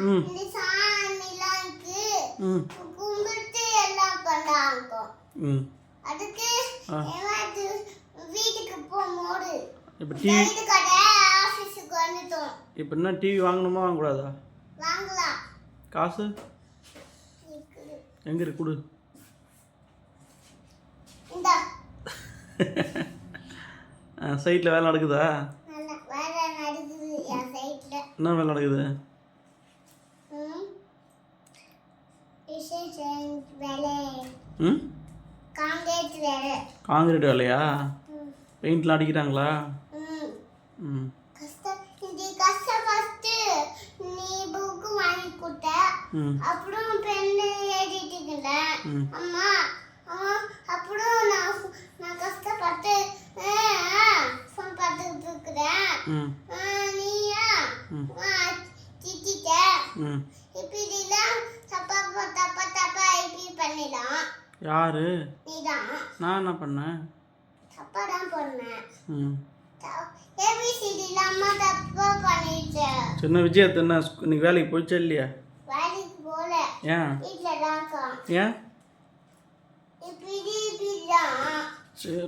ம் ம் கும்பிட்டு எல்லாம் பண்ணாங்க. ம் அதுக்கு வீட்டுக்கு போகும்போது இப்போ டிவி ஆஃபீஸுக்கு வந்துட்டோம். இப்போ என்ன டிவி வாங்கணுமா வாங்கக்கூடாதா? வாங்கலாம். காசு எங்கே இருக்கு கொடு. இந்த சைட்டில் வேலை நடக்குதா? வேலை நடக்குது என் சைட்டில். என்ன வேலை நடக்குது? வேலை. ம் காங்கிரீட் வேலை. காங்கிரீட் வேலையா? பெயிண்ட்லாம் அடிக்கிறாங்களா? ம் நீ புக்கு வாங்கி கொடுத்த, ம் அப்புறம் பெண்ணு எழுதிட்டு அம்மா அப்புறம் நான் கஷ்டப்பட்டு ஃபோன் பார்த்துக்கிட்டு இருக்கிறேன். ம் நீயா திட்டிட்ட. ம் இப்படிலாம் தப்பா இப்படி பண்ணிடலாம். யாரு? நீதான். நான் என்ன பண்ணேன்? தப்பா தான் பண்ணேன். ம் ஏபிசிடில அம்மா தப்பா பண்ணிட்டேன். சின்ன விஜயத்தை என்ன இன்னைக்கு வேலைக்கு போயிச்சா இல்லையா? வேலைக்கு போல. ஏன்? வீட்டில் தான். ஏன்? இப்படி தான். சரி.